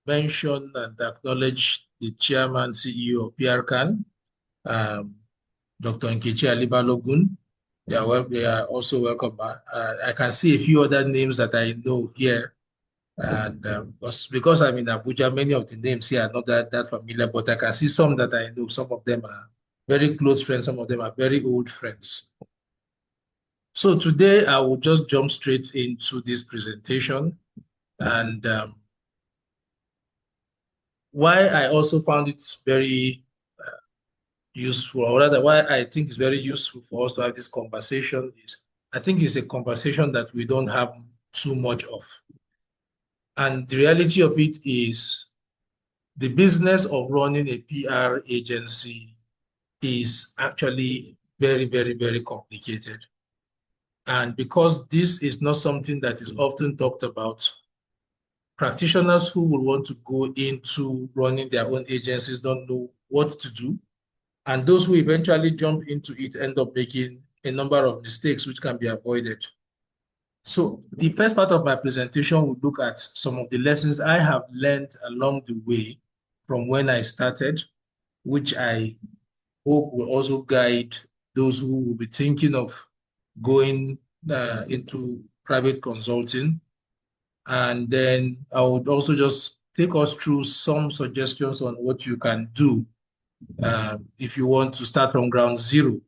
mention and acknowledge the chairman, CEO of PRCAN, Dr. Nkechi Alibalogun. They are also welcome. I can see a few other names that I know here. And because I'm in Abuja, many of the names here are not that familiar, but I can see some that I know. Some of them are very close friends, some of them are very old friends. So today I will just jump straight into this presentation. And why I also found it very useful, or rather why I think it's very useful for us to have this conversation is I think it's a conversation that we don't have too much of. And the reality of it is the business of running a PR agency is actually very, very, very complicated. And because this is not something that is often talked about, practitioners who will want to go into running their own agencies don't know what to do. And those who eventually jump into it end up making a number of mistakes which can be avoided. So the first part of my presentation will look at some of the lessons I have learned along the way from when I started, which I hope will also guide those who will be thinking of going into private consulting. And then I would also just take us through some suggestions on what you can do if you want to start from ground zero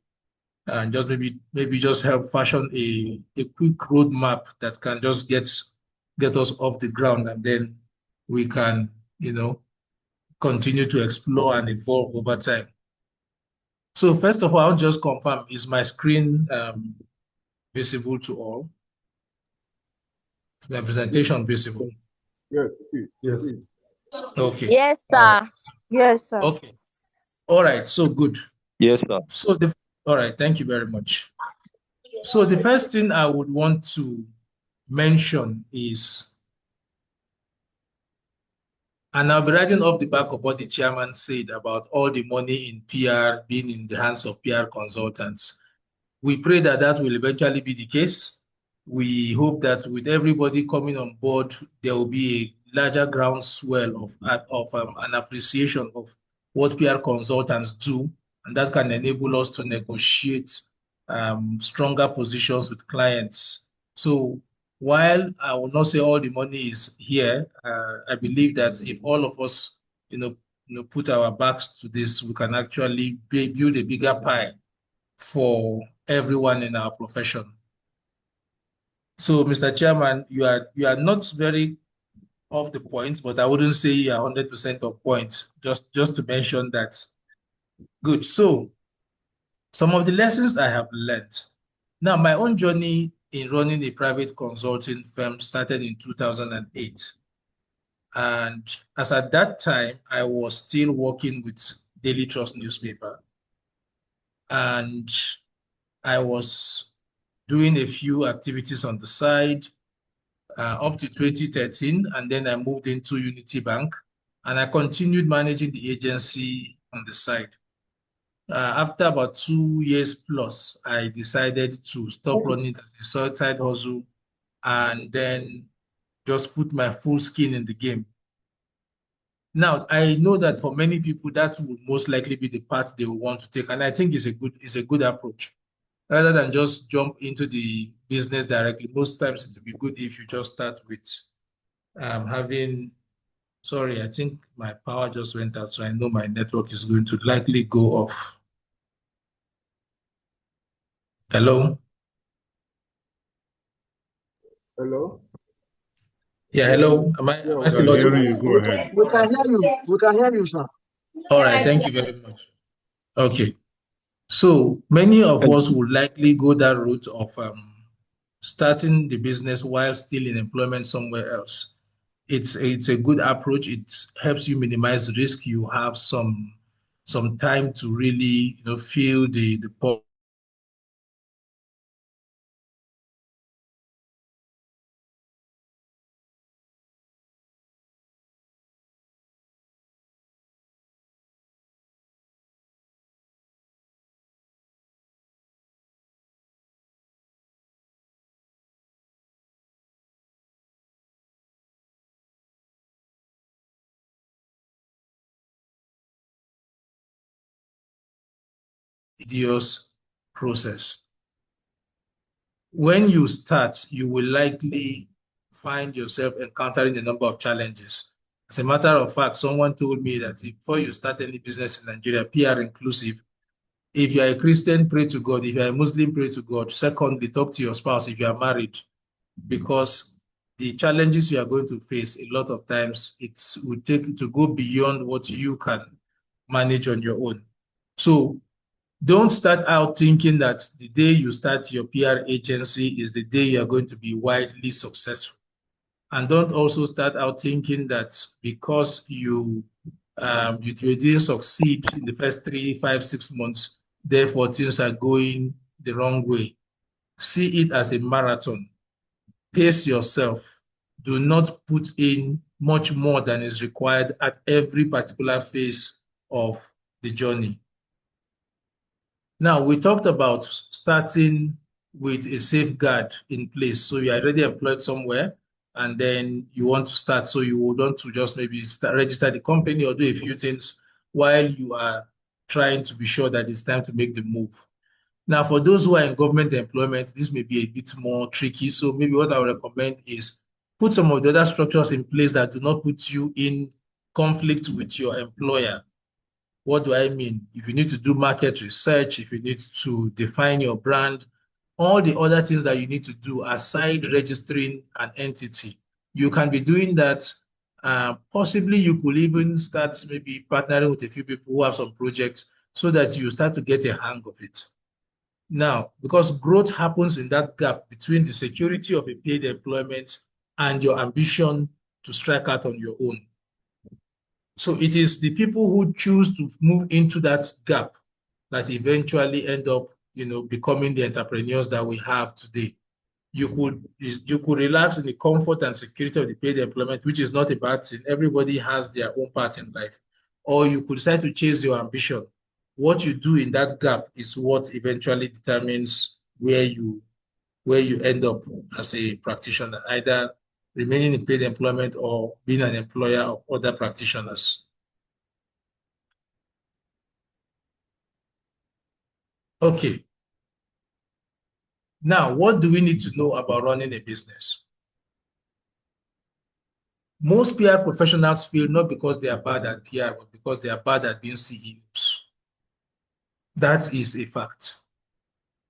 and just maybe just help fashion a quick roadmap that can just get us off the ground, and then we can, continue to explore and evolve over time. So first of all, I'll just confirm, is my screen visible to all? My presentation visible? Yes. Yes. Okay. Yes, All right. sir. Yes, sir. Okay. All right. So good. Yes, sir. So all right. Thank you very much. So the first thing I would want to mention is, and I'll be writing off the back of what the chairman said about all the money in PR being in the hands of PR consultants. We pray that that will eventually be the case. We hope that with everybody coming on board, there will be a larger groundswell of an appreciation of what PR consultants do, and that can enable us to negotiate stronger positions with clients. So while I will not say all the money is here, I believe that if all of us, put our backs to this, we can actually build a bigger pie for everyone in our profession. So, Mr. Chairman, you are not very off the point, but I wouldn't say you are 100% of points. Just to mention that. Good. So, some of the lessons I have learned. Now, my own journey in running a private consulting firm started in 2008. And as at that time, I was still working with Daily Trust newspaper. And I was doing a few activities on the side up to 2013, and then I moved into Unity Bank, and I continued managing the agency on the side. After about 2 years plus, I decided to stop running as a side hustle and then just put my full skin in the game. Now, I know that for many people, that would most likely be the path they will want to take, and I think it's a good approach. Rather than just jump into the business directly, most times it would be good if you just start with sorry, I think my power just went out, so I know my network is going to likely go off. Hello? Hello? Yeah, hello. Am I still audible? You. Go ahead. We can hear you. We can hear you, sir. All right, thank you very much. Okay. So many of us would likely go that route of starting the business while still in employment somewhere else. It's a good approach. It helps you minimize risk. You have some time to really feel the tedious process. When you start, you will likely find yourself encountering a number of challenges. As a matter of fact, someone told me that before you start any business in Nigeria, PR inclusive, if you are a Christian, pray to God. If you are a Muslim, pray to God. Secondly, talk to your spouse if you are married, because the challenges you are going to face, a lot of times, it will take to go beyond what you can manage on your own. So don't start out thinking that the day you start your PR agency is the day you are going to be widely successful. And don't also start out thinking that because you didn't succeed in the first 3, 5, 6 months, therefore things are going the wrong way. See it as a marathon. Pace yourself. Do not put in much more than is required at every particular phase of the journey. Now, we talked about starting with a safeguard in place. So you're already employed somewhere, and then you want to start. So you would want to just maybe register the company or do a few things while you are trying to be sure that it's time to make the move. Now, for those who are in government employment, this may be a bit more tricky. So maybe what I would recommend is put some of the other structures in place that do not put you in conflict with your employer. What do I mean? If you need to do market research, if you need to define your brand, all the other things that you need to do aside registering an entity, you can be doing that. Possibly you could even start maybe partnering with a few people who have some projects so that you start to get a hang of it. Now, because growth happens in that gap between the security of a paid employment and your ambition to strike out on your own. So it is the people who choose to move into that gap that eventually end up, becoming the entrepreneurs that we have today. You could relax in the comfort and security of the paid employment, which is not a bad thing. Everybody has their own part in life. Or you could decide to chase your ambition. What you do in that gap is what eventually determines where you end up as a practitioner, either remaining in paid employment or being an employer of other practitioners. Okay. Now, what do we need to know about running a business? Most PR professionals fail not because they are bad at PR, but because they are bad at being CEOs. That is a fact.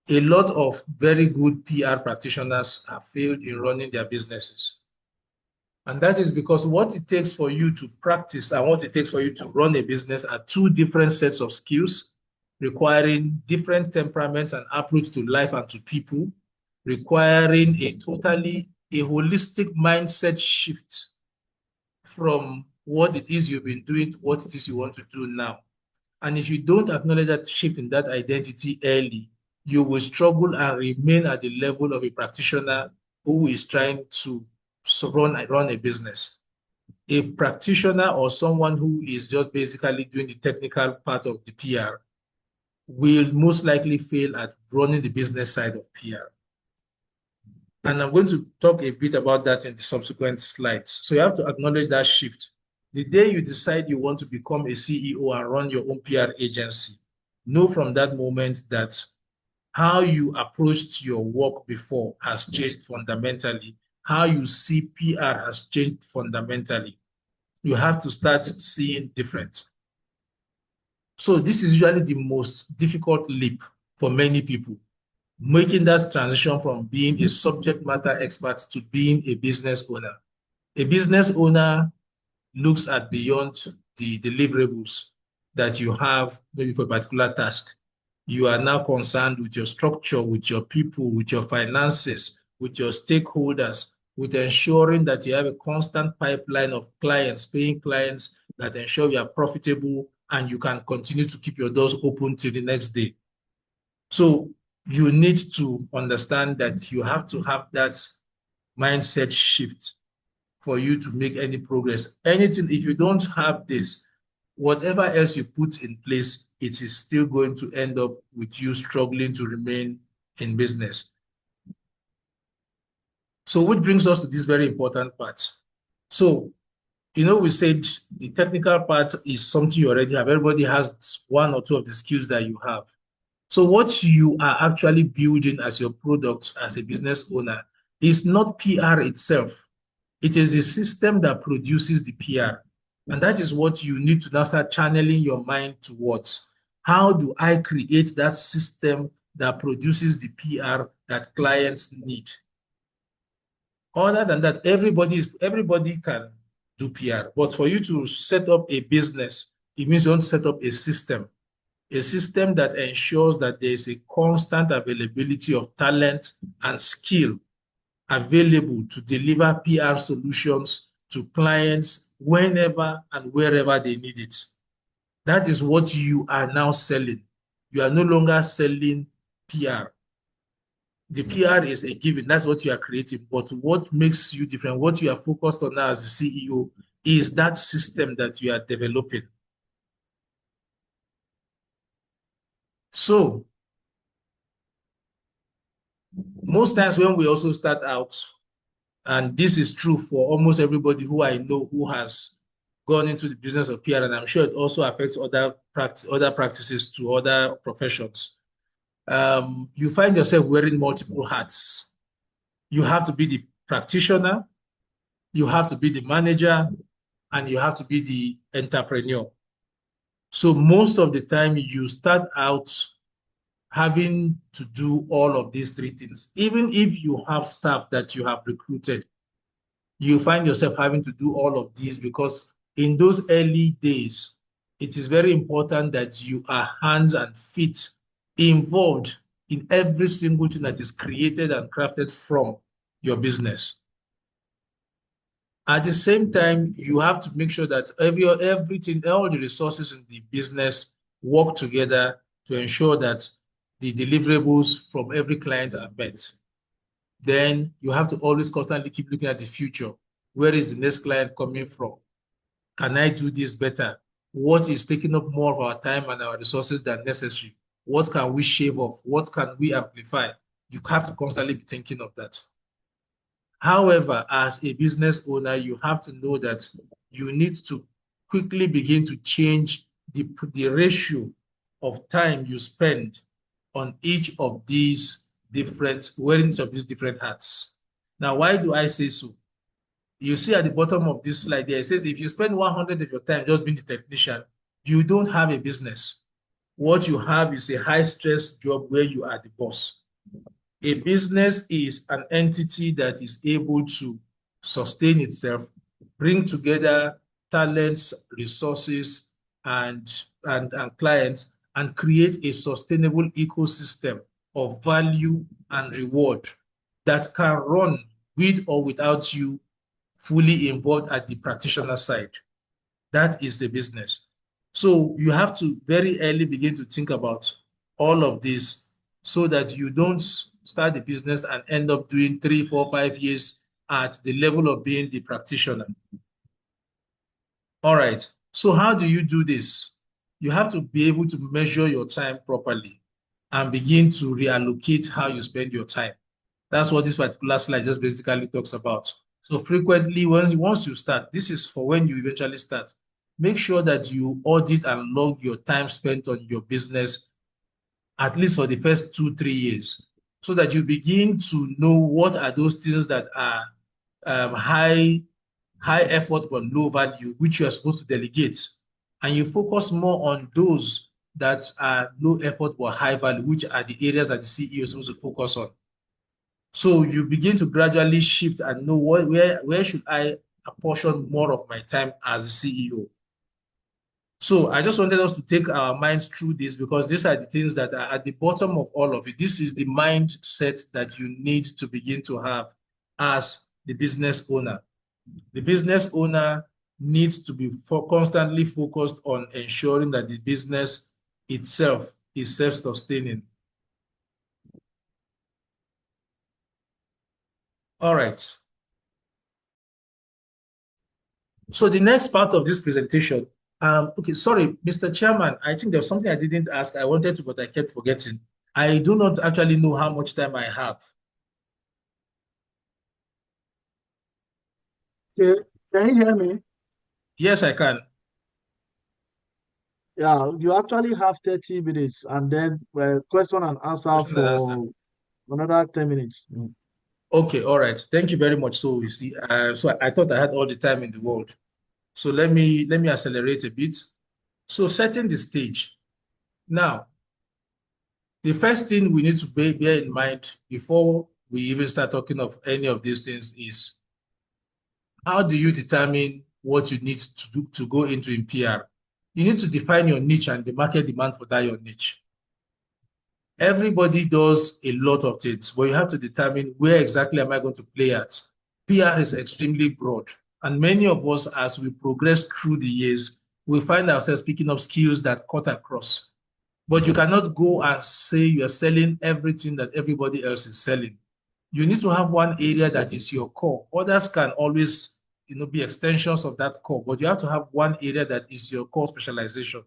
A lot of very good PR practitioners have failed in running their businesses. And that is because what it takes for you to practice and what it takes for you to run a business are two different sets of skills, requiring different temperaments and approach to life and to people, requiring a holistic mindset shift from what it is you've been doing to what it is you want to do now. And if you don't acknowledge that shift in that identity early, you will struggle and remain at the level of a practitioner who is trying to run a business. A practitioner or someone who is just basically doing the technical part of the PR will most likely fail at running the business side of PR. And I'm going to talk a bit about that in the subsequent slides. So you have to acknowledge that shift. The day you decide you want to become a CEO and run your own PR agency, know from that moment that how you approached your work before has changed fundamentally. How you see PR has changed fundamentally. You have to start seeing different. So this is usually the most difficult leap for many people, making that transition from being a subject matter expert to being a business owner. A business owner looks at beyond the deliverables that you have maybe for a particular task. You are now concerned with your structure, with your people, with your finances, with your stakeholders, with ensuring that you have a constant pipeline of clients, paying clients that ensure you are profitable and you can continue to keep your doors open till the next day. So you need to understand that you have to have that mindset shift for you to make any progress. Anything, if you don't have this, whatever else you put in place, it is still going to end up with you struggling to remain in business. So which brings us to this very important part. So, we said the technical part is something you already have. Everybody has one or two of the skills that you have. So what you are actually building as your product as a business owner is not PR itself. It is the system that produces the PR. And that is what you need to now start channeling your mind towards. How do I create that system that produces the PR that clients need? Other than that, everybody can do PR. But for you to set up a business, it means you want to set up a system that ensures that there is a constant availability of talent and skill available to deliver PR solutions to clients whenever and wherever they need it. That is what you are now selling. You are no longer selling PR. The PR is a given. That's what you are creating. But what makes you different, what you are focused on now as the CEO, is that system that you are developing. So most times when we also start out, and this is true for almost everybody who I know who has gone into the business of PR, and I'm sure it also affects other practices to other professions. You find yourself wearing multiple hats. You have to be the practitioner, you have to be the manager, and you have to be the entrepreneur. So most of the time you start out having to do all of these three things. Even if you have staff that you have recruited, you find yourself having to do all of these because in those early days, it is very important that you are hands and feet involved in every single thing that is created and crafted from your business. At the same time, you have to make sure that everything, all the resources in the business work together to ensure that the deliverables from every client are met. Then you have to always constantly keep looking at the future. Where is the next client coming from? Can I do this better? What is taking up more of our time and our resources than necessary? What can we shave off? What can we amplify? You have to constantly be thinking of that. However, as a business owner, you have to know that you need to quickly begin to change the ratio of time you spend on each of these wearing each of these different hats. Now, why do I say so? You see at the bottom of this slide there, it says if you spend 100 of your time just being the technician, you don't have a business. What you have is a high-stress job where you are the boss. A business is an entity that is able to sustain itself, bring together talents, resources, and clients, and create a sustainable ecosystem of value and reward that can run with or without you fully involved at the practitioner side. That is the business. So you have to very early begin to think about all of this so that you don't start the business and end up doing 3, 4, 5 years at the level of being the practitioner. All right. So how do you do this? You have to be able to measure your time properly and begin to reallocate how you spend your time. That's what this particular slide just basically talks about. So frequently, once you start, this is for when you eventually start, make sure that you audit and log your time spent on your business, at least for the first 2, 3 years, so that you begin to know what are those things that are high effort but low value, which you are supposed to delegate. And you focus more on those that are low effort but high value, which are the areas that the CEO is supposed to focus on. So you begin to gradually shift and know where should I apportion more of my time as a CEO. So I just wanted us to take our minds through this because these are the things that are at the bottom of all of it. This is the mindset that you need to begin to have as the business owner. The business owner needs to be constantly focused on ensuring that the business itself is self-sustaining. All right. So the next part of this presentation, okay, sorry, Mr. Chairman, I think there's something I didn't ask. I wanted to, but I kept forgetting. I do not actually know how much time I have. Okay. Can you hear me? Yes, I can. Yeah, you actually have 30 minutes and then question and answer Question and answer. for another 10 minutes. Okay, all right. Thank you very much. So you see, so I thought I had all the time in the world. So let me accelerate a bit. So setting the stage. Now, the first thing we need to bear in mind before we even start talking of any of these things is how do you determine what you need to do to go into in PR? You need to define your niche and the market demand for that your niche. Everybody does a lot of things, but you have to determine where exactly am I going to play at. PR is extremely broad, and many of us, as we progress through the years, we find ourselves picking up skills that cut across. But you cannot go and say you're selling everything that everybody else is selling. You need to have one area that is your core. Others can always, be extensions of that core, but you have to have one area that is your core specialization.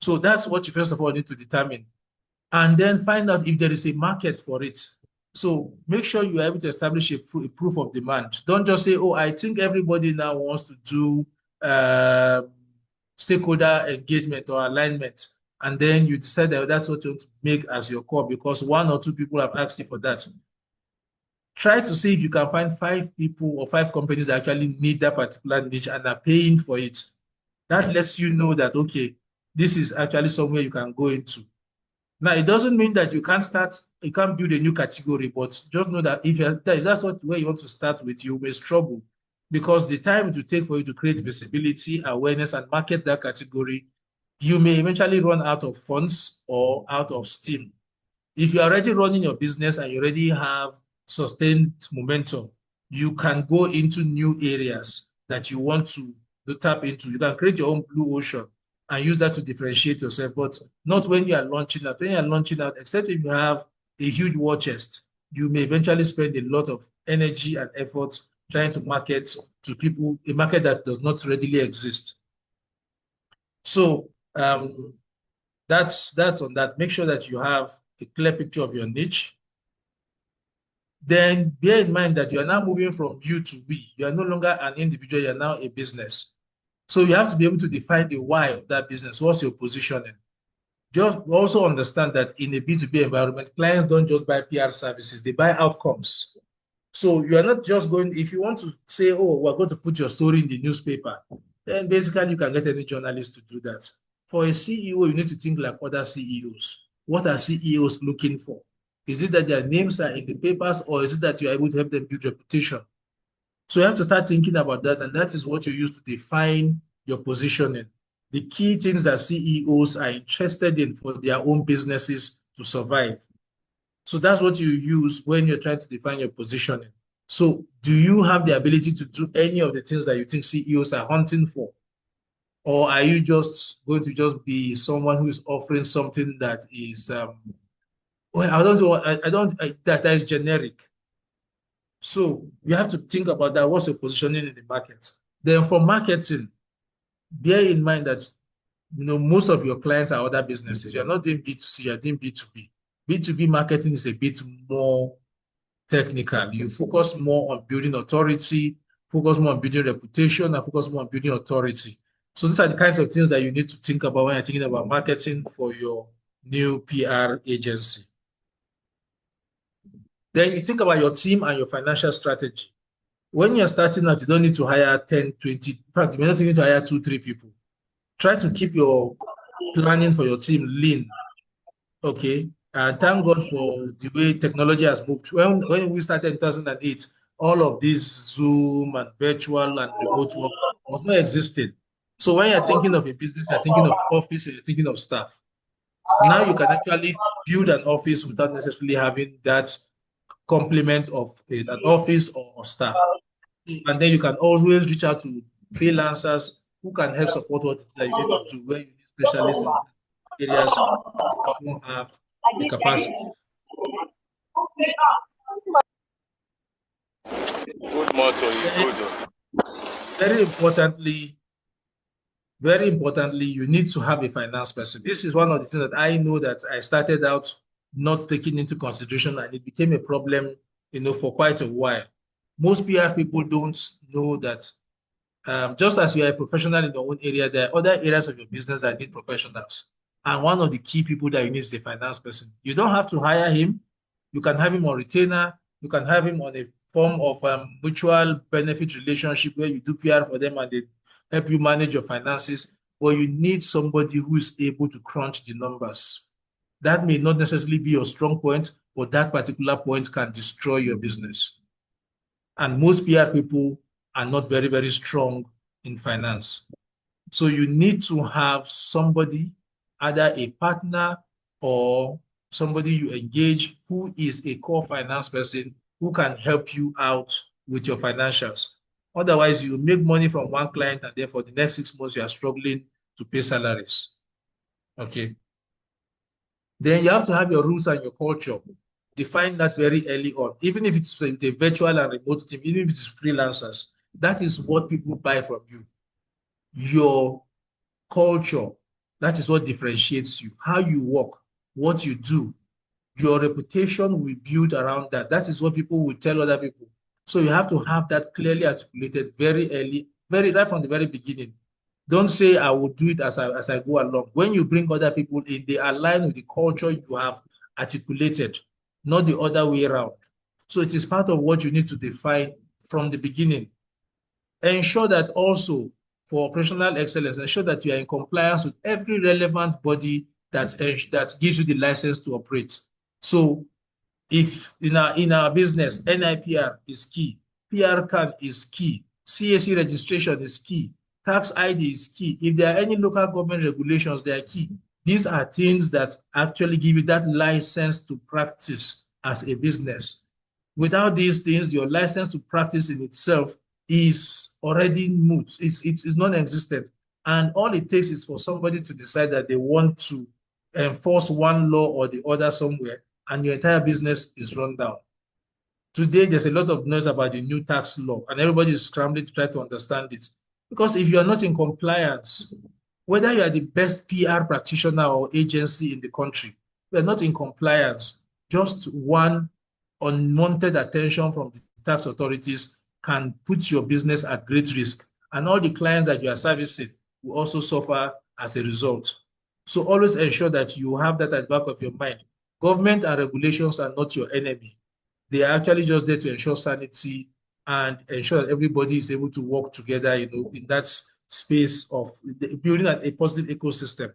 So that's what you first of all need to determine, and then find out if there is a market for it. So make sure you are able to establish a proof of demand. Don't just say, oh, I think everybody now wants to do stakeholder engagement or alignment, and then you decide that that's what you want to make as your core because one or two people have asked you for that. Try to see if you can find 5 people or 5 companies that actually need that particular niche and are paying for it. That lets you know that, okay, this is actually somewhere you can go into. Now, it doesn't mean that you can't build a new category, but just know that if that's where you want to start with, you may struggle because the time it will take for you to create visibility, awareness, and market that category, you may eventually run out of funds or out of steam. If you're already running your business and you already have sustained momentum, you can go into new areas that you want to tap into. You can create your own blue ocean and use that to differentiate yourself, but not when you are launching out. When you are launching out, except if you have a huge war chest, you may eventually spend a lot of energy and effort trying to market to people, a market that does not readily exist. So that's on that. Make sure that you have a clear picture of your niche. Then bear in mind that you are now moving from you to we. You are no longer an individual, you are now a business. So you have to be able to define the why of that business. What's your positioning? Just also understand that in a B2B environment, clients don't just buy PR services, they buy outcomes. So you are not just going, if you want to say, oh, we're going to put your story in the newspaper, then basically you can get any journalist to do that. For a CEO, you need to think like other CEOs. What are CEOs looking for? Is it that their names are in the papers, or is it that you're able to help them build reputation? So you have to start thinking about that, and that is what you use to define your positioning. The key things that CEOs are interested in for their own businesses to survive. So that's what you use when you're trying to define your positioning. So do you have the ability to do any of the things that you think CEOs are hunting for? Or are you just going to just be someone who is offering something that is, well, I don't know, that is generic. So you have to think about that. What's your positioning in the market? Then for marketing, bear in mind that most of your clients are other businesses. You're not doing B2C, you're doing B2B. B2B marketing is a bit more technical. You focus more on building authority, focus more on building reputation, and focus more on building authority. So these are the kinds of things that you need to think about when you're thinking about marketing for your new PR agency. Then you think about your team and your financial strategy. When you're starting out, you don't need to hire 10, 20. In fact, you may not need to hire 2, 3 people. Try to keep your planning for your team lean. Okay. And thank God for the way technology has moved. When we started in 2008, all of this Zoom and virtual and remote work was not existing. So when you're thinking of a business, you're thinking of office, and you're thinking of staff. Now you can actually build an office without necessarily having that complement of an office or staff. And then you can always reach out to freelancers who can help support what you need to do, where you need specialists in areas you don't have the capacity. Good motto, good. Very importantly, you need to have a finance person. This is one of the things that I know that I started out not taking into consideration, and it became a problem, for quite a while. Most PR people don't know that Just as you are a professional in your own area, there are other areas of your business that need professionals. And one of the key people that you need is the finance person. You don't have to hire him. You can have him on retainer. You can have him on a form of mutual benefit relationship where you do PR for them and they help you manage your finances. But you need somebody who is able to crunch the numbers. That may not necessarily be your strong point, but that particular point can destroy your business. And most PR people are not very, very strong in finance. So you need to have somebody, either a partner or somebody you engage who is a core finance person who can help you out with your financials. Otherwise, you make money from one client and then for the next 6 months, you are struggling to pay salaries. Okay. Then you have to have your rules and your culture. Define that very early on, even if it's a virtual and remote team, even if it's freelancers. That is what people buy from you. Your culture, that is what differentiates you. How you work, what you do, your reputation will build around that. That is what people will tell other people. So you have to have that clearly articulated very early, right from the very beginning. Don't say, I will do it as I go along. When you bring other people in, they align with the culture you have articulated, not the other way around. So it is part of what you need to define from the beginning. Ensure that also for operational excellence, ensure that you are in compliance with every relevant body that gives you the license to operate. So if in our business, NIPR is key, PRCAN is key, CAC registration is key, tax ID is key. If there are any local government regulations, they are key. These are things that actually give you that license to practice as a business. Without these things, your license to practice in itself is already moot. It's non-existent. And all it takes is for somebody to decide that they want to enforce one law or the other somewhere, and your entire business is run down. Today, there's a lot of noise about the new tax law, and everybody is scrambling to try to understand it. Because if you are not in compliance, whether you are the best PR practitioner or agency in the country, you are not in compliance, just one unwanted attention from the tax authorities can put your business at great risk. And all the clients that you are servicing will also suffer as a result. So always ensure that you have that at the back of your mind. Government and regulations are not your enemy. They are actually just there to ensure sanity and ensure that everybody is able to work together, in that space of building a positive ecosystem.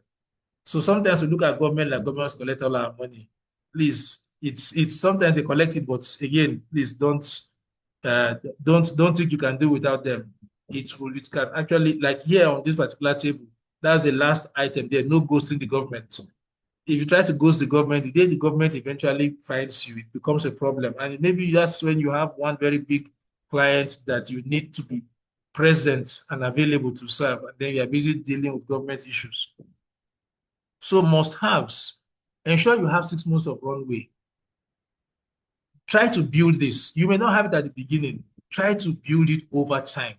So sometimes we look at government like governments collect all our money. Please, it's sometimes they collect it, but again, please don't think you can do without them. It can actually, like here on this particular table, that's the last item there, no ghosting the government. If you try to ghost the government, the day the government eventually finds you, it becomes a problem. And maybe that's when you have one very big client that you need to be present and available to serve, and then you are busy dealing with government issues. So must-haves, ensure you have 6 months of runway. Try to build this. You may not have it at the beginning. Try to build it over time.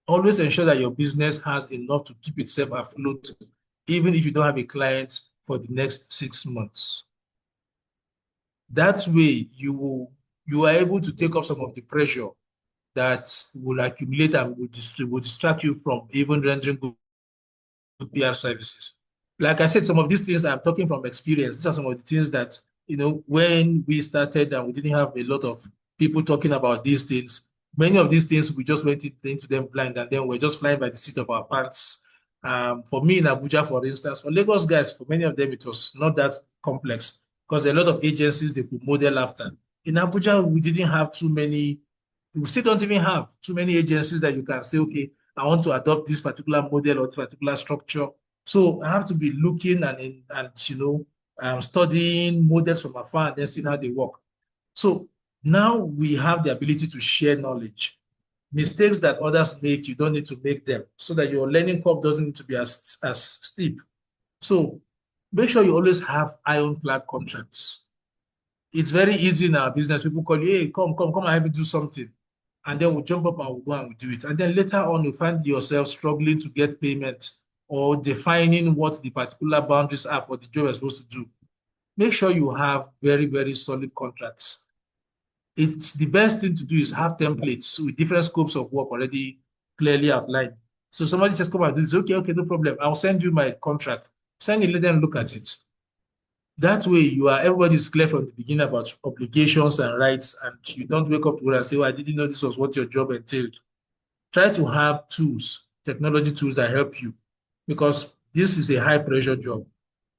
Always ensure that your business has enough to keep itself afloat, even if you don't have a client for the next 6 months. That way, you are able to take off some of the pressure that will accumulate and will distract you from even rendering good PR services. Like I said, some of these things I'm talking from experience. These are some of the things that, when we started and we didn't have a lot of people talking about these things, many of these things we just went into them blind, and then we're just flying by the seat of our pants. For me in Abuja, for instance, for Lagos guys, for many of them, it was not that complex because there are a lot of agencies they could model after. In Abuja, we didn't have too many, we still don't even have too many agencies that you can say, okay, I want to adopt this particular model or this particular structure. So I have to be looking and studying models from afar and then seeing how they work. So now we have the ability to share knowledge. Mistakes that others make, you don't need to make them, so that your learning curve doesn't need to be as steep. So make sure you always have ironclad contracts. It's very easy in our business. People call you, hey, come and help me do something. And then we'll jump up and we'll go and we'll do it. And then later on, you find yourself struggling to get payment or defining what the particular boundaries are for the job you're supposed to do. Make sure you have very, very solid contracts. It's the best thing to do is have templates with different scopes of work already clearly outlined. So somebody says, come and do this. Okay, no problem. I'll send you my contract. Send it, let them look at it. That way, everybody's clear from the beginning about obligations and rights, and you don't wake up to work and say, oh, I didn't know this was what your job entailed. Try to have tools, technology tools that help you, because this is a high pressure job.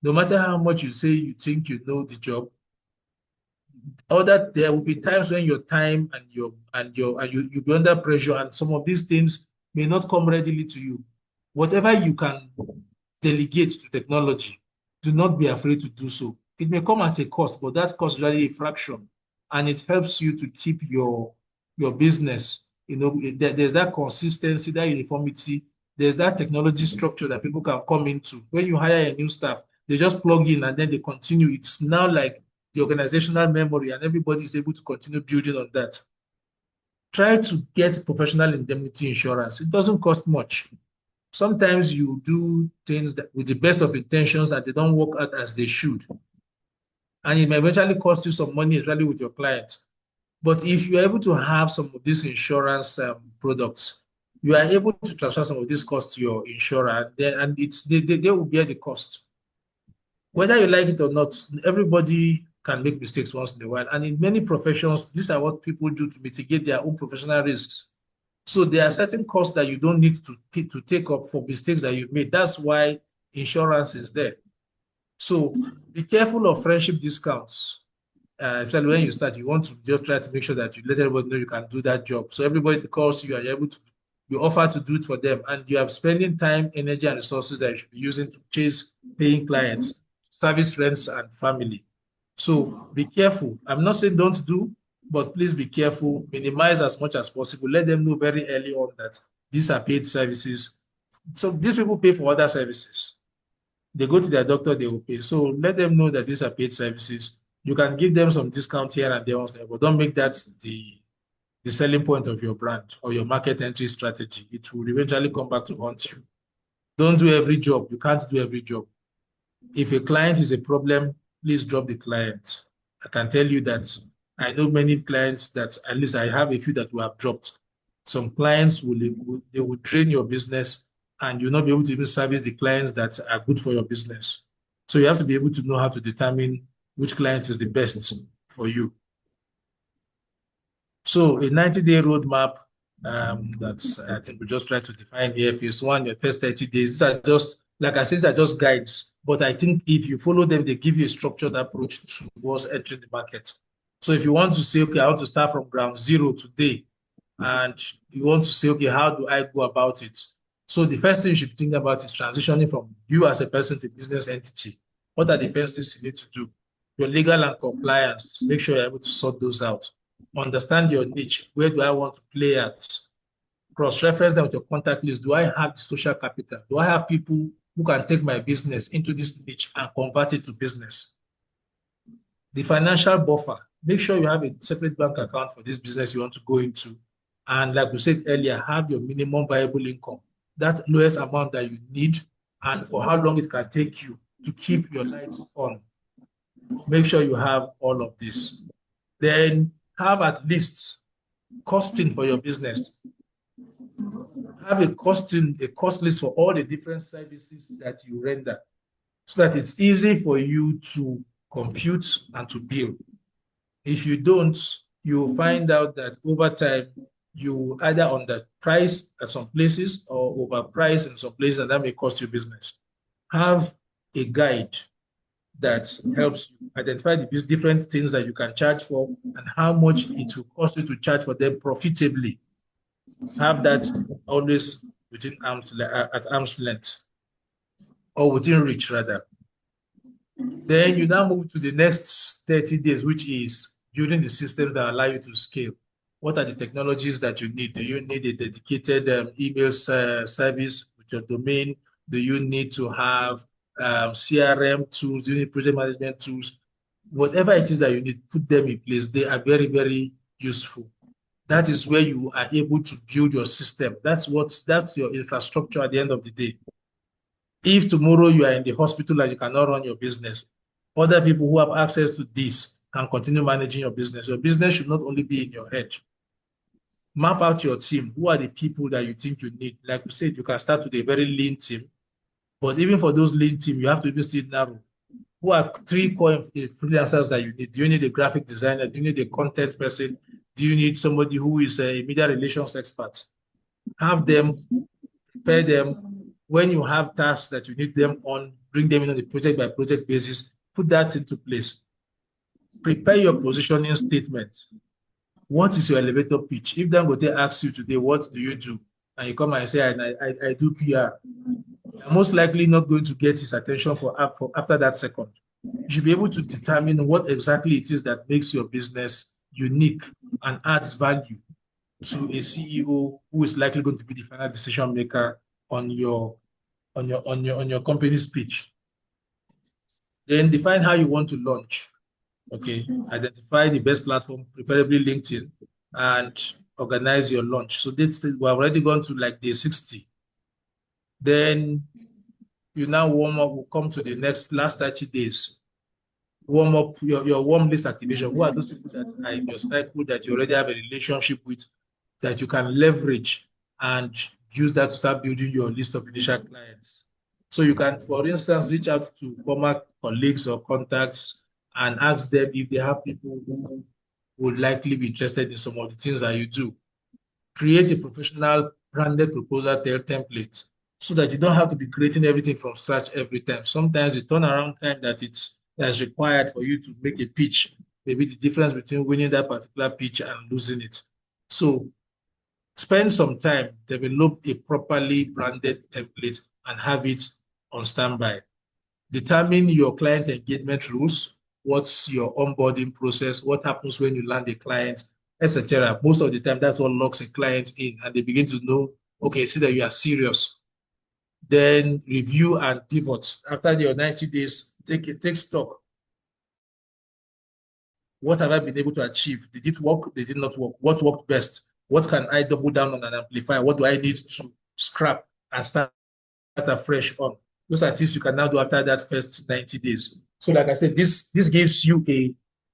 No matter how much you say you think you know the job, or that there will be times when your time and you'll be under pressure, and some of these things may not come readily to you. Whatever you can delegate to technology, do not be afraid to do so. It may come at a cost, but that cost is really a fraction, and it helps you to keep your business. There's that consistency, that uniformity. There's that technology structure that people can come into. When you hire a new staff, they just plug in and then they continue. It's now like the organizational memory, and everybody is able to continue building on that. Try to get professional indemnity insurance. It doesn't cost much. Sometimes you do things that with the best of intentions that they don't work out as they should. And it may eventually cost you some money, especially with your client. But if you're able to have some of these insurance products, you are able to transfer some of this cost to your insurer, and they will bear the cost. Whether you like it or not, everybody can make mistakes once in a while. And in many professions, these are what people do to mitigate their own professional risks. So there are certain costs that you don't need to take up for mistakes that you've made. That's why insurance is there. So be careful of friendship discounts. Especially when you start, you want to just try to make sure that you let everybody know you can do that job. So everybody calls you and you're able to, you offer to do it for them, and you are spending time, energy, and resources that you should be using to chase paying clients, service friends, and family. So be careful. I'm not saying don't do, but please be careful. Minimize as much as possible. Let them know very early on that these are paid services. So these people pay for other services. They go to their doctor, they will pay. So let them know that these are paid services. You can give them some discount here and there, but don't make that the selling point of your brand or your market entry strategy. It will eventually come back to haunt you. Don't do every job. You can't do every job. If a client is a problem, please drop the client. I can tell you that I know many clients that, at least I have a few that we have dropped. Some clients will drain your business, and you'll not be able to even service the clients that are good for your business. So you have to be able to know how to determine which client is the best for you. So a 90-day roadmap, that's, I think we just try to define here. Phase one, your first 30 days. These are just, like I said, these are just guides. But I think if you follow them, they give you a structured approach towards entering the market. So if you want to say, okay, I want to start from ground zero today, and you want to say, okay, how do I go about it? So the first thing you should think about is transitioning from you as a person to a business entity. What are the first things you need to do? Your legal and compliance, make sure you're able to sort those out. Understand your niche. Where do I want to play at? Cross-reference them with your contact list. Do I have the social capital? Do I have people who can take my business into this niche and convert it to business? The financial buffer. Make sure you have a separate bank account for this business you want to go into. And like we said earlier, have your minimum viable income, that lowest amount that you need, and for how long it can take you to keep your lights on. Make sure you have all of this. Then have at least costing for your business. Have a cost list for all the different services that you render, so that it's easy for you to compute and to bill. If you don't, you'll find out that over time, you either underprice at some places or overprice in some places, and that may cost you business. Have a guide that helps you identify the different things that you can charge for and how much it will cost you to charge for them profitably. Have that always within at arm's length, or within reach rather. Then you now move to the next 30 days, which is building the system that allow you to scale. What are the technologies that you need? Do you need a dedicated email service with your domain? Do you need to have CRM tools? Do you need project management tools? Whatever it is that you need, put them in place. They are very, very useful. That is where you are able to build your system. That's your infrastructure at the end of the day. If tomorrow you are in the hospital and you cannot run your business, other people who have access to this can continue managing your business. Your business should not only be in your head. Map out your team. Who are the people that you think you need? Like we said, you can start with a very lean team, but even for those lean team, you have to even still narrow. Who are three core freelancers that you need? Do you need a graphic designer? Do you need a content person? Do you need somebody who is a media relations expert? Have them, prepare them. When you have tasks that you need them on, bring them in on a project by project basis, put that into place. Prepare your positioning statement. What is your elevator pitch? If Dangote asks you today, what do you do? And you come and say, I do PR, you're most likely not going to get his attention for after that second. You should be able to determine what exactly it is that makes your business unique and adds value to a CEO who is likely going to be the final decision maker on your company's pitch. Then define how you want to launch. Okay, identify the best platform, preferably LinkedIn, and organize your launch. So this we're already gone to like day 60. Then you now warm up. We'll come to the last 30 days. Warm up your warm list activation. Who are those people that are in your cycle that you already have a relationship with, that you can leverage and use that to start building your list of initial clients? So you can, for instance, reach out to former colleagues or contacts and ask them if they have people who would likely be interested in some of the things that you do. Create a professional branded proposal template so that you don't have to be creating everything from scratch every time. Sometimes the turnaround time that's required for you to make a pitch, maybe the difference between winning that particular pitch and losing it. So spend some time, develop a properly branded template and have it on standby. Determine your client engagement rules. What's your onboarding process? What happens when you land a client, etc. Most of the time, that's what locks a client in, and they begin to know, okay, see that you are serious. Then review and pivot. After your 90 days, take stock. What have I been able to achieve? Did it work? Did it not work? What worked best? What can I double down on and amplify? What do I need to scrap and start afresh on? Those are things you can now do after that first 90 days. So like I said, this gives you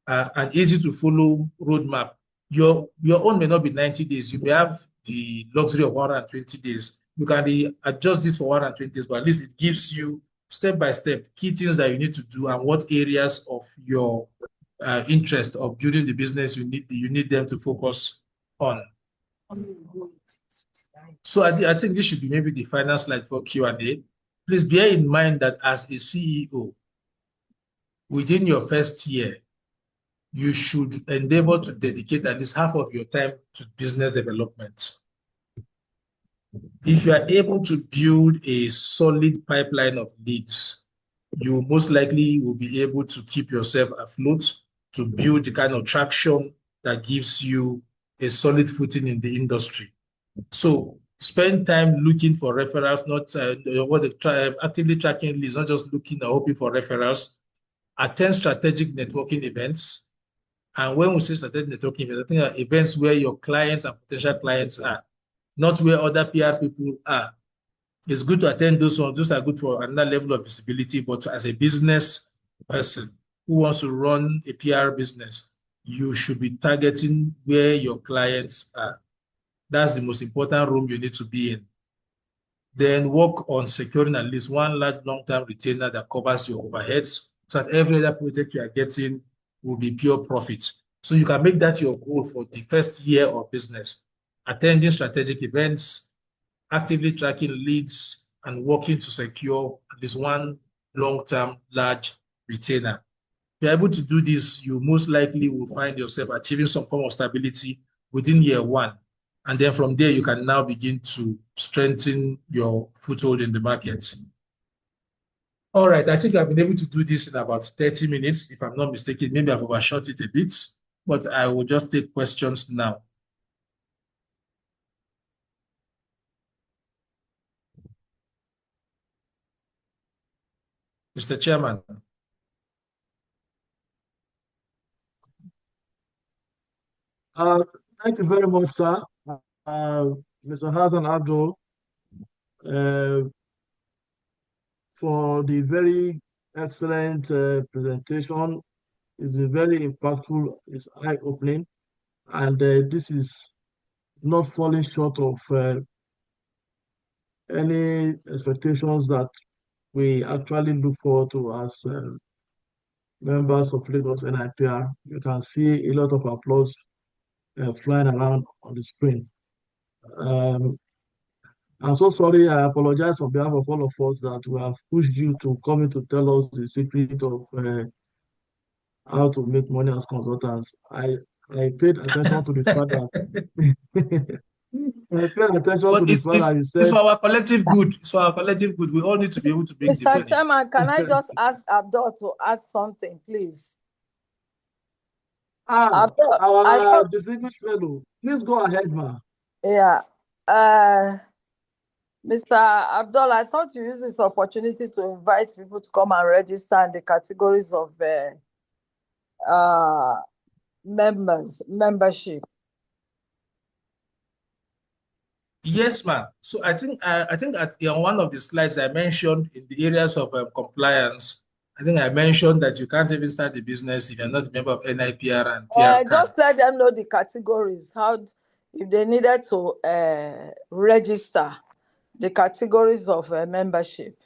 an easy to follow roadmap. Your own may not be 90 days. You may have the luxury of 120 days. You can adjust this for 120 days, but at least it gives you step by step key things that you need to do and what areas of your interest of building the business you need them to focus on. So I think this should be maybe the final slide for Q&A. Please bear in mind that as a CEO, within your first year, you should endeavor to dedicate at least half of your time to business development. If you are able to build a solid pipeline of leads, you most likely will be able to keep yourself afloat, to build the kind of traction that gives you a solid footing in the industry. So spend time looking for referrals, not actively tracking leads, not just looking or hoping for referrals. Attend strategic networking events. And when we say strategic networking events, I think are events where your clients and potential clients are, not where other PR people are. It's good to attend those ones. Those are good for another level of visibility. But as a business person who wants to run a PR business, you should be targeting where your clients are. That's the most important room you need to be in. Then work on securing at least one large long-term retainer that covers your overheads, so that every other project you are getting will be pure profit. So you can make that your goal for the first year of business. Attending strategic events, actively tracking leads, and working to secure at least one long-term large retainer. If you're able to do this, you most likely will find yourself achieving some form of stability within year one. And then from there, you can now begin to strengthen your foothold in the market. All right, I think I've been able to do this in about 30 minutes, if I'm not mistaken. Maybe I've overshot it a bit, but I will just take questions now. Mr. Chairman. Thank you very much, sir. Mr. Hassan Abdul, for the very excellent presentation. It's been very impactful, it's eye-opening, and this is not falling short of any expectations that we actually look forward to as members of Lagos NIPR. You can see a lot of applause flying around on the screen. I'm so sorry. I apologize on behalf of all of us that we have pushed you to come in to tell us the secret of how to make money as consultants. I paid attention to the fact that I paid attention to But the fact that you it's said, for our collective good. It's for our collective good. We all need to be able to make the Mr. money. Chairman, can I just ask Abdul to add something, please? Abdul, I our thought, distinguished fellow, please go ahead, ma. yeah. Mr. Abdul, I thought you used this opportunity to invite people to come and register in the categories of membership. Yes, ma'am. So I think on one of the slides I mentioned in the areas of compliance, I think I mentioned that you can't even start the business if you're not a member of NIPR and PRCAN. Just let them know the categories, if they needed to register the categories of membership.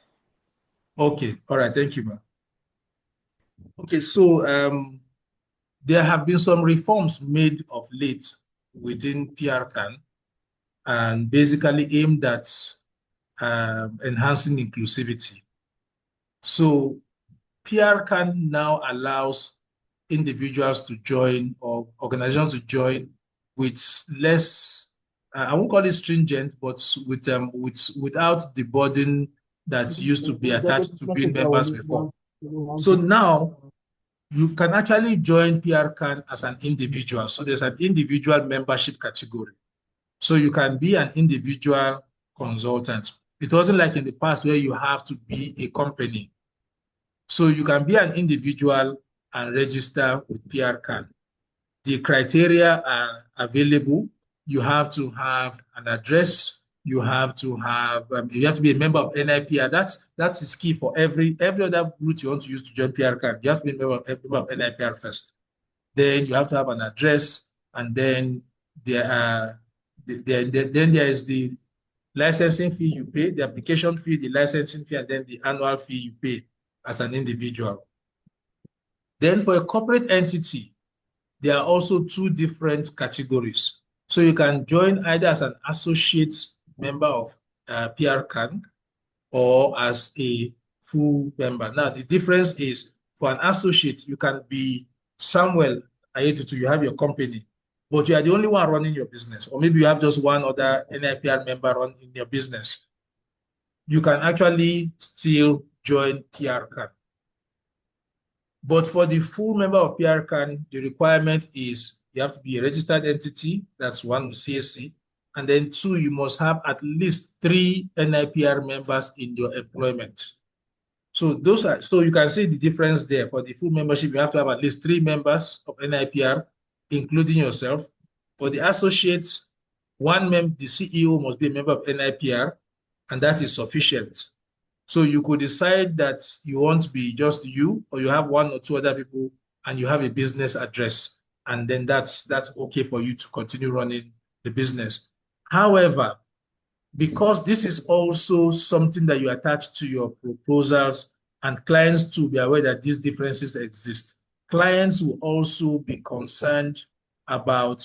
Okay, all right, thank you, ma'am. Okay, so there have been some reforms made of late within PRCAN and basically aimed at enhancing inclusivity. So PRCAN now allows individuals to join or organizations to join with less, I won't call it stringent, but without the burden that used to be attached to being members before. So now you can actually join PRCAN as an individual. So there's an individual membership category. So you can be an individual consultant. It wasn't like in the past where you have to be a company. So you can be an individual and register with PRCAN. The criteria are available. You have to have an address. You have to be a member of NIPR. That is key for every other route you want to use to join PRCAN. You have to be a member of NIPR first. Then you have to have an address, and then there is the licensing fee you pay, the application fee, the licensing fee, and then the annual fee you pay as an individual. Then for a corporate entity, there are also two different categories. So you can join either as an associate member of PRCAN or as a full member. Now, the difference is for an associate, you can be Samuel Ayetutu, you have your company, but you are the only one running your business, or maybe you have just one other NIPR member running your business. You can actually still join PRCAN. But for the full member of PRCAN, the requirement is you have to be a registered entity, that's one with CSC, and then two, you must have at least 3 NIPR members in your employment. So you can see the difference there. For the full membership, you have to have at least 3 members of NIPR, including yourself. For the associates, the CEO must be a member of NIPR, and that is sufficient. So you could decide that you want to be just you, or you have 1 or 2 other people, and you have a business address, and then that's okay for you to continue running the business. However, because this is also something that you attach to your proposals, and clients to be aware that these differences exist, clients will also be concerned about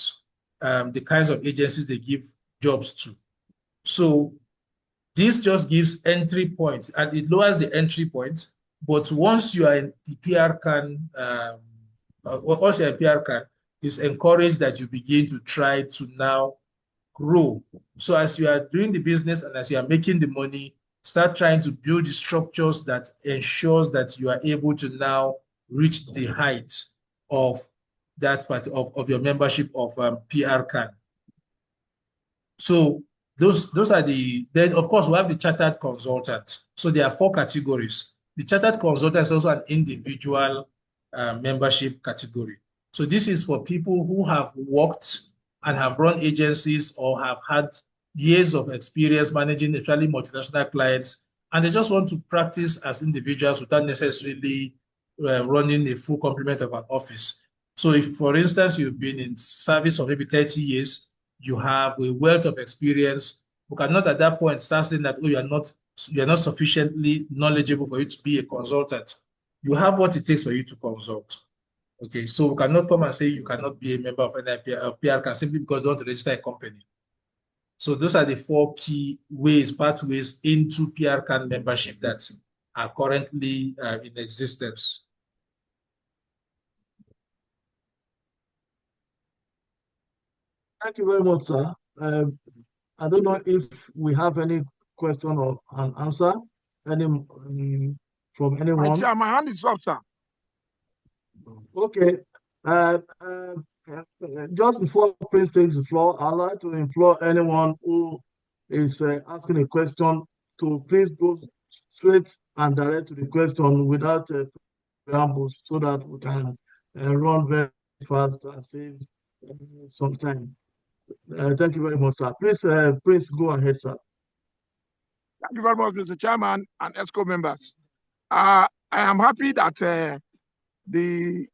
the kinds of agencies they give jobs to. So this just gives entry points, and it lowers the entry point. But once you are in the PRCAN, once you're in PRCAN, it's encouraged that you begin to try to now grow. So as you are doing the business and as you are making the money, start trying to build the structures that ensures that you are able to now reach the height of that part of your membership of PRCAN. So those are then of course we have the chartered consultant. So there are 4 categories. The chartered consultant is also an individual membership category. So this is for people who have worked and have run agencies or have had years of experience managing actually multinational clients, and they just want to practice as individuals without necessarily running a full complement of an office. So if, for instance, you've been in service for maybe 30 years, you have a wealth of experience. We cannot at that point start saying that, oh, you are not sufficiently knowledgeable for you to be a consultant. You have what it takes for you to consult. Okay, so we cannot come and say you cannot be a member of NIPR, PRCAN simply because you don't register a company. So those are the 4 key ways, pathways into PRCAN membership that are currently in existence. Thank you very much, sir. I don't know if we have any question or an answer from anyone. My hand is up, sir. Okay. Just before Prince takes the floor, I'd like to implore anyone who is asking a question to please go straight and direct to the question without preambles, so that we can run very fast and save some time. Thank you very much, sir. Please go ahead, sir. Thank you very much, Mr. Chairman and ESCO members. I am happy that the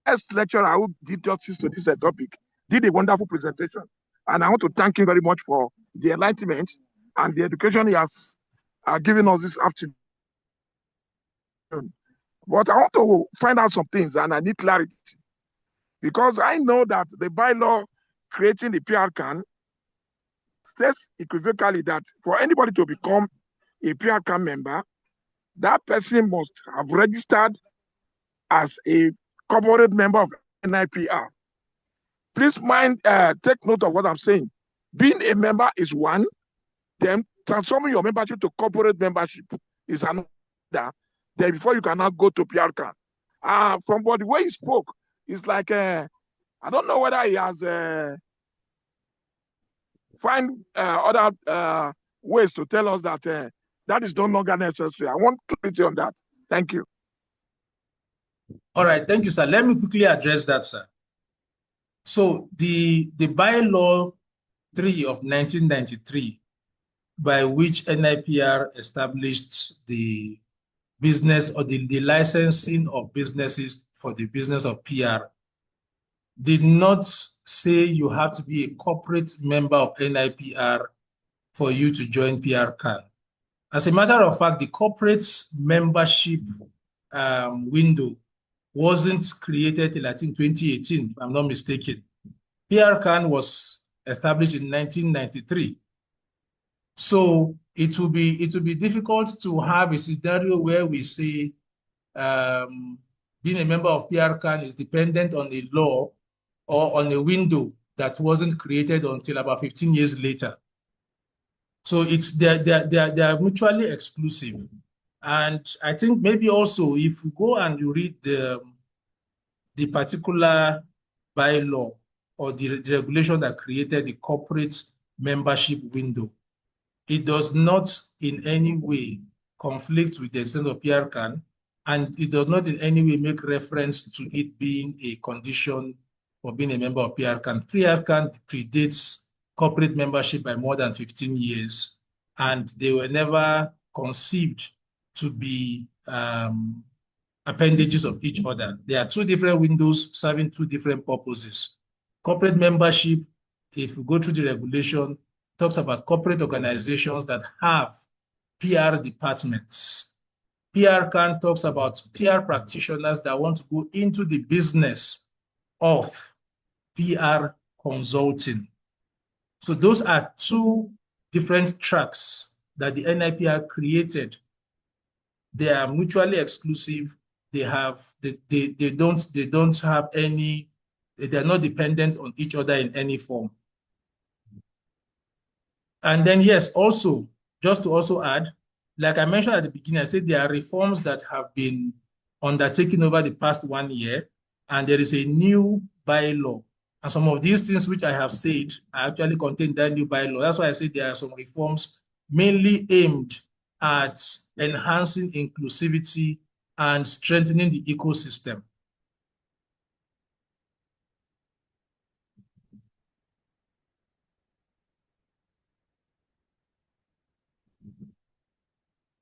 guest lecturer who did justice to this topic did a wonderful presentation. And I want to thank him very much for the enlightenment and the education he has given us this afternoon. But I want to find out some things, and I need clarity. Because I know that the bylaw creating the PRCAN states equivocally that for anybody to become a PRCAN member, that person must have registered as a corporate member of NIPR. Please take note of what I'm saying. Being a member is one, then transforming your membership to corporate membership is another. Then before you can now go to PRCAN. From the way he spoke, it's like, I don't know whether he has find other ways to tell us that that is no longer necessary. I want clarity on that. Thank you. All right, thank you, sir. Let me quickly address that, sir. So the bylaw 3 of 1993, by which NIPR established the business or the licensing of businesses for the business of PR, did not say you have to be a corporate member of NIPR for you to join PRCAN. As a matter of fact, the corporate membership window wasn't created till I think 2018, if I'm not mistaken. PRCAN was established in 1993. So it will be difficult to have a scenario where we say being a member of PRCAN is dependent on a law or on a window that wasn't created until about 15 years later. So they are mutually exclusive. And I think maybe also if you go and you read the particular bylaw or the regulation that created the corporate membership window, it does not in any way conflict with the extent of PRCAN, and it does not in any way make reference to it being a condition for being a member of PRCAN. PRCAN predates corporate membership by more than 15 years, and they were never conceived to be appendages of each other. There are 2 different windows serving 2 different purposes. Corporate membership, if you go through the regulation, talks about corporate organizations that have PR departments. PRCAN talks about PR practitioners that want to go into the business of PR consulting. So those are 2 different tracks that the NIPR created. They are mutually exclusive. They don't have any, they're not dependent on each other in any form. And then yes, also, just to also add, like I mentioned at the beginning, I said there are reforms that have been undertaken over the past 1 year, and there is a new bylaw. And some of these things which I have said are actually contained in that new bylaw. That's why I said there are some reforms mainly aimed at enhancing inclusivity and strengthening the ecosystem.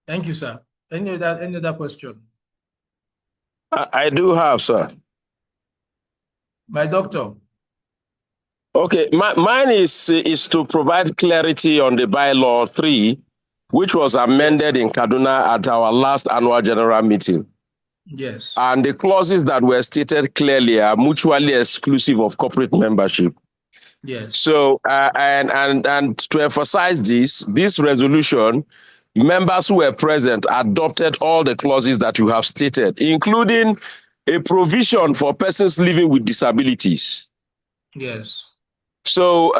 Thank you, sir. Any other question? I do have, sir. My doctor. Okay, mine is to provide clarity on the bylaw 3, which was amended in Kaduna at our last annual general meeting. Yes. And the clauses that were stated clearly are mutually exclusive of corporate membership. Yes. So, and to emphasize this resolution, members who were present adopted all the clauses that you have stated, including a provision for persons living with disabilities. Yes. So,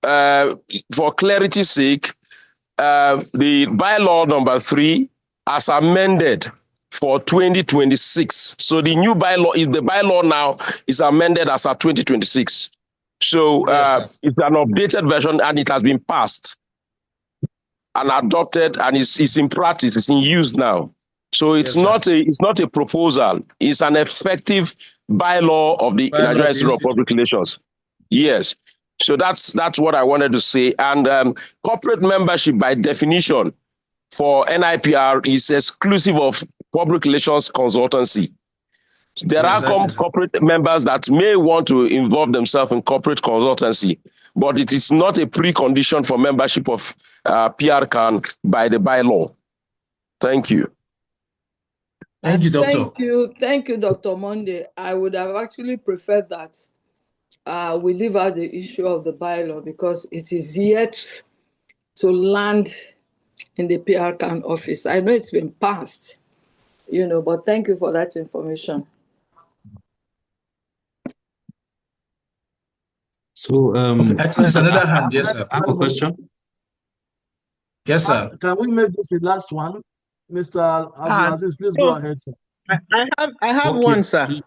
for clarity's sake, the bylaw number 3 as amended for 2026. So the new bylaw is the bylaw now is amended as at 2026. So Yes, it's an updated version and it has been passed and adopted and it's in practice, it's in use now. So it's yes, not a proposal, it's an effective bylaw of the Nigerian Institute of Public Relations. Yes. So that's what I wanted to say. And corporate membership by definition for NIPR is exclusive of public relations consultancy. There are corporate members that may want to involve themselves in corporate consultancy, but it is not a precondition for membership of PRCAN by the bylaw. Thank you. Thank you, Doctor. Thank you, Dr. Monday. I would have actually preferred that we leave out the issue of the bylaw because it is yet to land in the PRCAN office. I know it's been passed, but thank you for that information. So, I think it's another hand. Yes, sir. I have a question. Yes, sir. Can we make this the last one? Mr. Abdulaziz, please go ahead, sir. I have one, sir.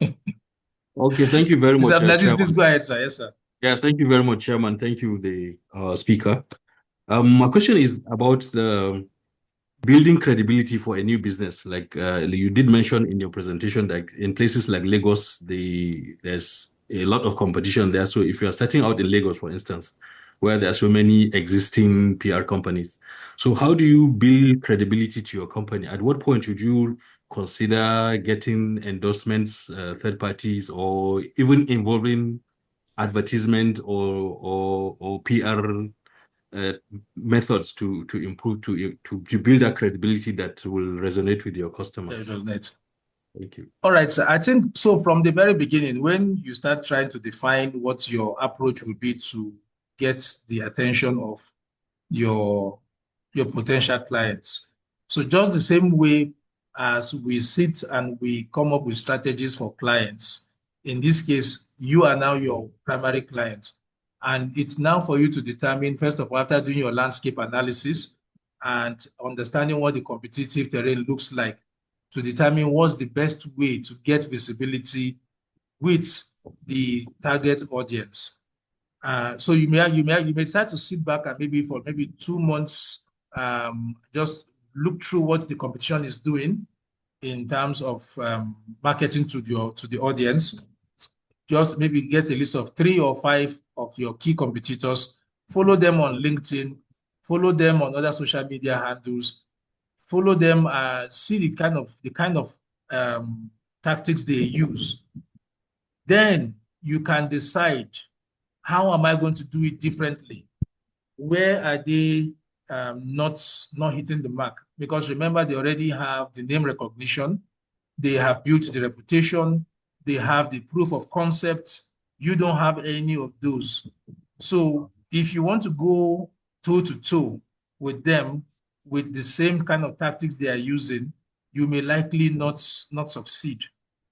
Okay, thank you very much. Mr. Abdulaziz, please go ahead, sir. Yes, sir. Yeah, thank you very much, Chairman. Thank you, the speaker. My question is about the building credibility for a new business. Like you did mention in your presentation, that in places like Lagos, there's a lot of competition there. So if you are starting out in Lagos, for instance, where there are so many existing PR companies, so how do you build credibility to your company? At what point would you consider getting endorsements, third parties, or even involving advertisement or PR methods to improve to build that credibility that will resonate with your customers? Thank you. All right, sir. I think so. From the very beginning, when you start trying to define what your approach will be to get the attention of your potential clients, so just the same way as we sit and we come up with strategies for clients, in this case, you are now your primary client. And it's now for you to determine, first of all, after doing your landscape analysis and understanding what the competitive terrain looks like, to determine what's the best way to get visibility with the target audience. So you may start to sit back and maybe for 2 months, just look through what the competition is doing in terms of marketing to the audience. Just maybe get a list of 3 or 5 of your key competitors, follow them on LinkedIn, follow them on other social media handles, follow them, see the kind of tactics they use. Then you can decide, how am I going to do it differently? Where are they not hitting the mark? Because remember, they already have the name recognition, they have built the reputation, they have the proof of concept. You don't have any of those. So if you want to go toe-to-toe with them with the same kind of tactics they are using, you may likely not succeed.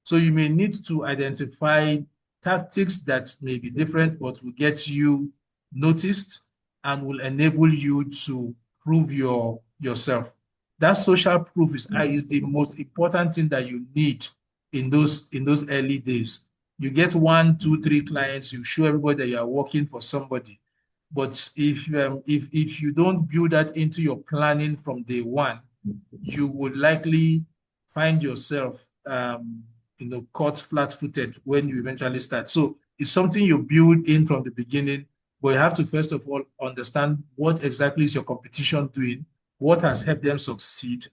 So you may need to identify tactics that may be different, but will get you noticed and will enable you to prove yourself. That social proof is the most important thing that you need in those early days. You get 1, 2, 3 clients, you show everybody that you are working for somebody. But if you don't build that into your planning from day one, you would likely find yourself caught flat-footed when you eventually start. So it's something you build in from the beginning, but you have to first of all understand what exactly is your competition doing, what has helped them succeed,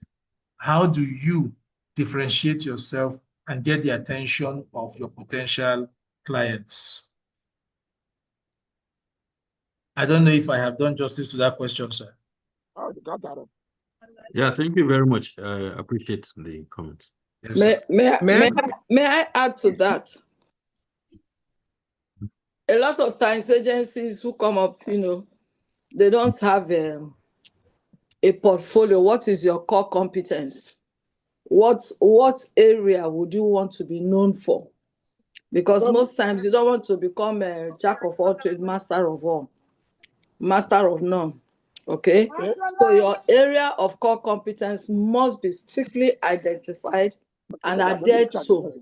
how do you differentiate yourself and get the attention of your potential clients? I don't know if I have done justice to that question, sir. Oh, you got that. Yeah, thank you very much. I appreciate the comments. Yes, May I add to that? A lot of times agencies who come up, they don't have a portfolio. What is your core competence? What area would you want to be known for? Because most times you don't want to become a jack of all trades, master of all, master of none. Okay? So your area of core competence must be strictly identified and adhered to.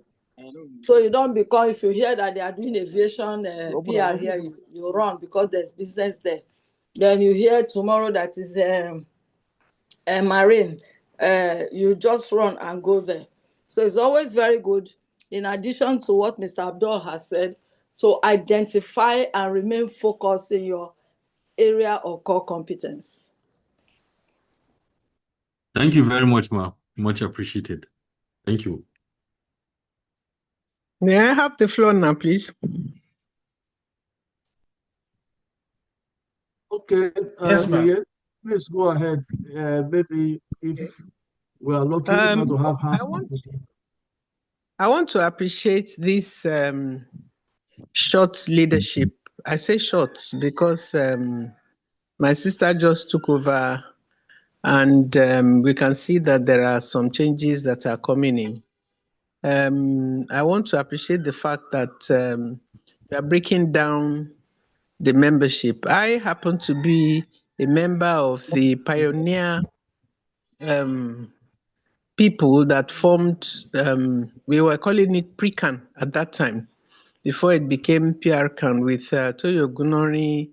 So you don't become, if you hear that they are doing aviation PR here, you run because there's business there. Then you hear tomorrow that is a marine, you just run and go there. So it's always very good, in addition to what Mr. Abdul has said, to identify and remain focused in your area of core competence. Thank you very much, Ma. Much appreciated. Thank you. May I have the floor now, please? Okay, Yes, ma'am. yeah, please go ahead. Maybe if we are lucky enough to have hands. I want to appreciate this short leadership. I say short because my sister just took over, and we can see that there are some changes that are coming in. I want to appreciate the fact that we are breaking down the membership. I happen to be a member of the pioneer people that formed, we were calling it PRCAN at that time, before it became PRCAN, with Toyo Gunori,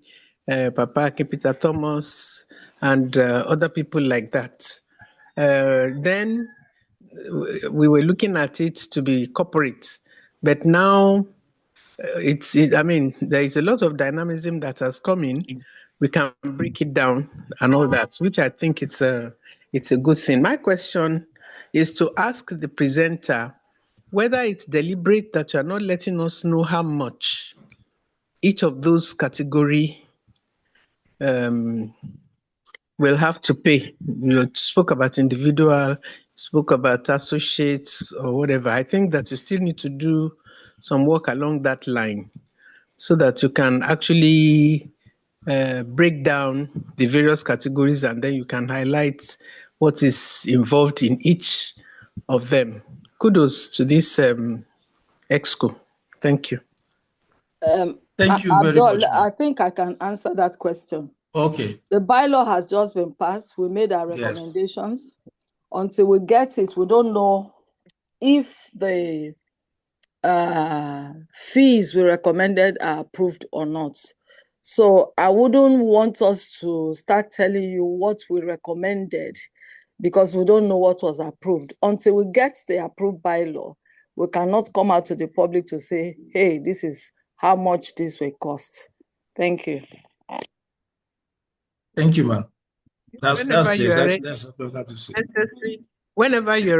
Papa Peter Thomas, and other people like that. Then we were looking at it to be corporate, but now I mean, there is a lot of dynamism that has come in. We can break it down and all that, which I think it's a good thing. My question is to ask the presenter whether it's deliberate that you're not letting us know how much each of those category will have to pay. You spoke about individual, spoke about associates or whatever. I think that you still need to do some work along that line so that you can actually break down the various categories, and then you can highlight what is involved in each of them. Kudos to this exco. Thank you. Thank you very Abdul, much. I think I can answer that question. Okay. The bylaw has just been passed. We made our recommendations. Yes. Until we get it, we don't know if the fees we recommended are approved or not. So I wouldn't want us to start telling you what we recommended because we don't know what was approved. Until we get the approved bylaw, we cannot come out to the public to say, hey, this is how much this will cost. Thank you. Thank you, ma'am. Whenever you're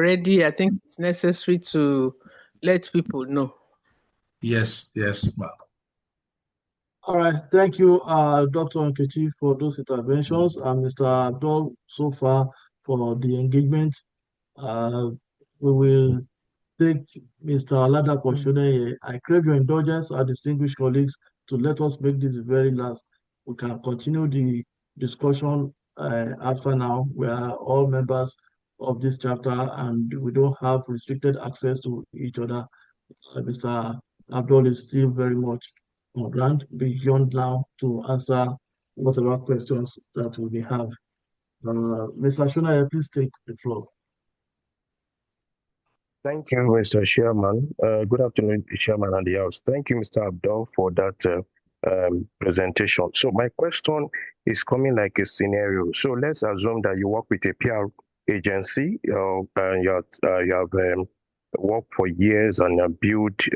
ready, I think it's necessary to let people know. Yes, ma'am. All right, thank you, Dr. Nkechi, for those interventions, and Mr. Abdul so far for the engagement. We will take Mr. Alada Koshone. I crave your indulgence, our distinguished colleagues, to let us make this very last. We can continue the discussion after now. We are all members of this chapter, and we don't have restricted access to each other. Mr. Abdul is still very much on ground beyond now to answer whatever questions that we may have. Mr. Shona, please take the floor. Thank you, Mr. Chairman. Good afternoon, Chairman and the House. Thank you, Mr. Abdul, for that presentation. So my question is coming like a scenario. So let's assume that you work with a PR agency, and you have worked for years and built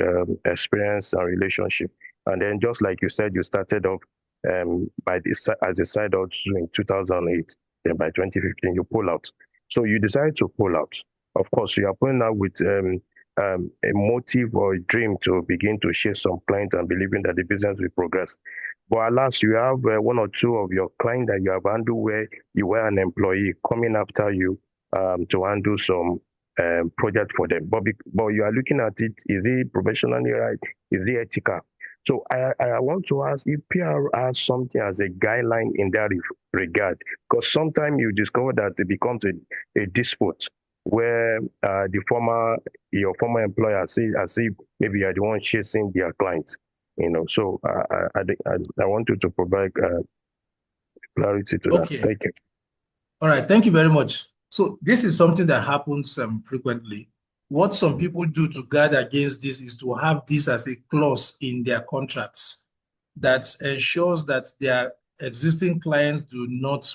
experience and relationship. And then, just like you said, you started off as a side out in 2008. Then by 2015, you pull out. So you decided to pull out. Of course, you are pulling out with a motive or a dream to begin to share some clients and believing that the business will progress. But alas, you have one or two of your clients that you have handled where you were an employee coming after you to handle some project for them. But you are looking at it, is it professionally right? Is it ethical? So I want to ask if PR has something as a guideline in that regard, because sometimes you discover that it becomes a dispute where your former employer sees as if maybe you are the one chasing their clients. So I want you to provide clarity to that. Thank you. All right, thank you very much. So this is something that happens frequently. What some people do to guard against this is to have this as a clause in their contracts that ensures that their existing clients do not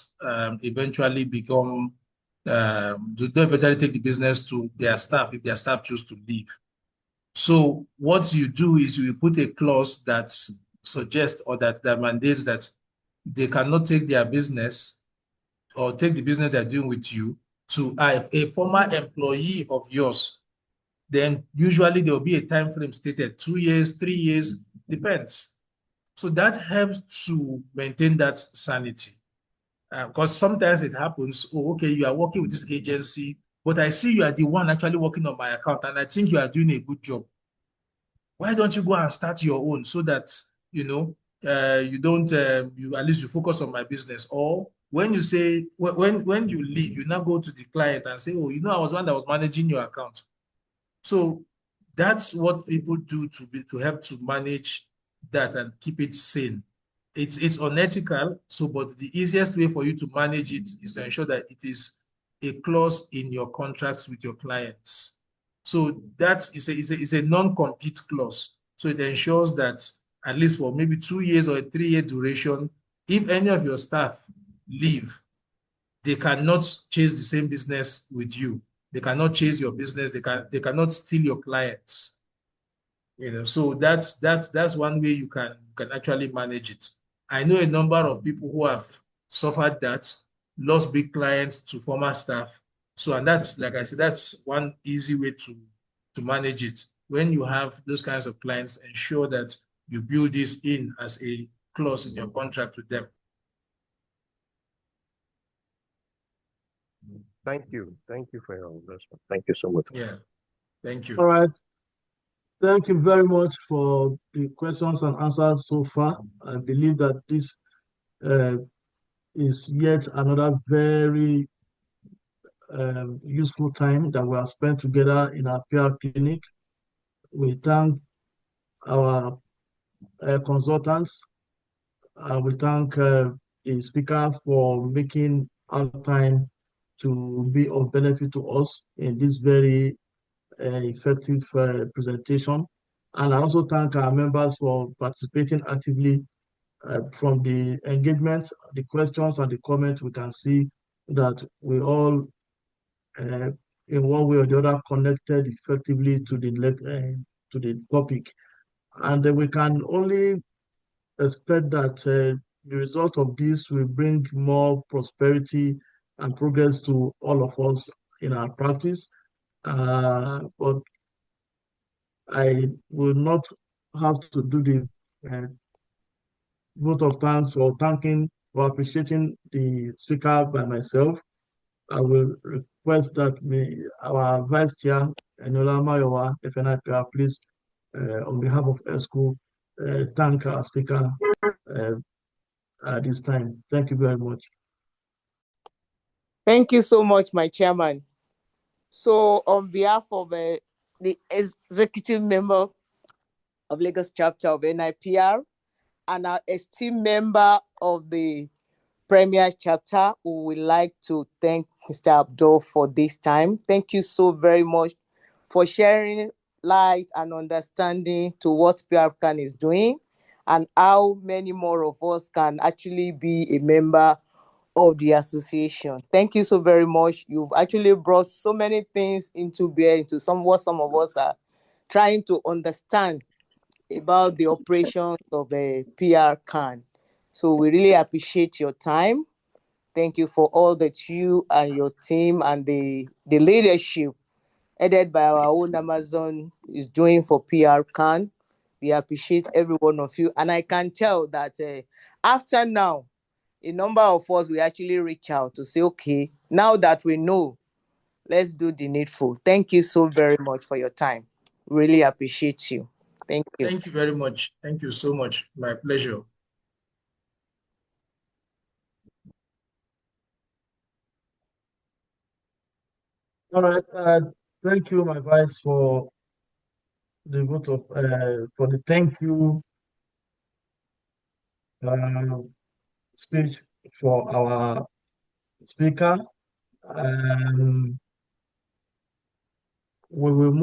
eventually become, do not eventually take the business to their staff if their staff choose to leave. So what you do is you put a clause that suggests or that mandates that they cannot take their business or take the business they're doing with you to a former employee of yours. Then usually there will be a time frame stated, 2 years, 3 years, depends. So that helps to maintain that sanity. Because sometimes it happens, oh, okay, you are working with this agency, but I see you are the one actually working on my account and I think you are doing a good job. Why don't you go and start your own so that, you don't, at least you focus on my business? Or when you say, when you leave, you now go to the client and say, oh, I was one that was managing your account. So that's what people do to help to manage that and keep it sane. It's unethical, but the easiest way for you to manage it is to ensure that it is a clause in your contracts with your clients. So that is a non-compete clause. So it ensures that at least for maybe 2 years or a 3-year duration, if any of your staff leave, they cannot chase the same business with you. They cannot chase your business. They cannot steal your clients. So that's one way you can actually manage it. I know a number of people who have suffered that, lost big clients to former staff. So, and that's, like I said, that's one easy way to manage it. When you have those kinds of clients, ensure that you build this in as a clause in your contract with them. Thank you. Thank you for your investment. Thank you so much. Yeah. Thank you. All right. Thank you very much for the questions and answers so far. I believe that this is yet another very useful time that we have spent together in our PR clinic. We thank our consultants. We thank the speaker for making our time to be of benefit to us in this very effective presentation. And I also thank our members for participating actively from the engagement, the questions and the comments. We can see that we all, in one way or the other, connected effectively to the topic. And we can only expect that the result of this will bring more prosperity and progress to all of us in our practice. But I will not have to do the vote of thanks or thanking or appreciating the speaker by myself. I will request that our Vice Chair, Enola Mayowa, FNIPR, please, on behalf of ESCO, thank our speaker at this time. Thank you very much. Thank you so much, my chairman. So on behalf of the executive member of Lagos chapter of NIPR and our esteemed member of the Premier chapter, we would like to thank Mr. Abdul for this time. Thank you so very much for sharing light and understanding to what PRCAN is doing and how many more of us can actually be a member of the association. Thank you so very much. You've actually brought so many things into bear, into what some of us are trying to understand about the operations of the PRCAN. So we really appreciate your time. Thank you for all that you and your team and the leadership headed by our own Amazon, is doing for PRCAN. We appreciate every one of you. And I can tell that after now, a number of us will actually reach out to say, okay, now that we know, let's do the needful. Thank you so very much for your time. Really appreciate you. Thank you. Thank you very much. Thank you so much. My pleasure. All right. Thank you, my vice, for the vote of for the thank you speech for our speaker. We will move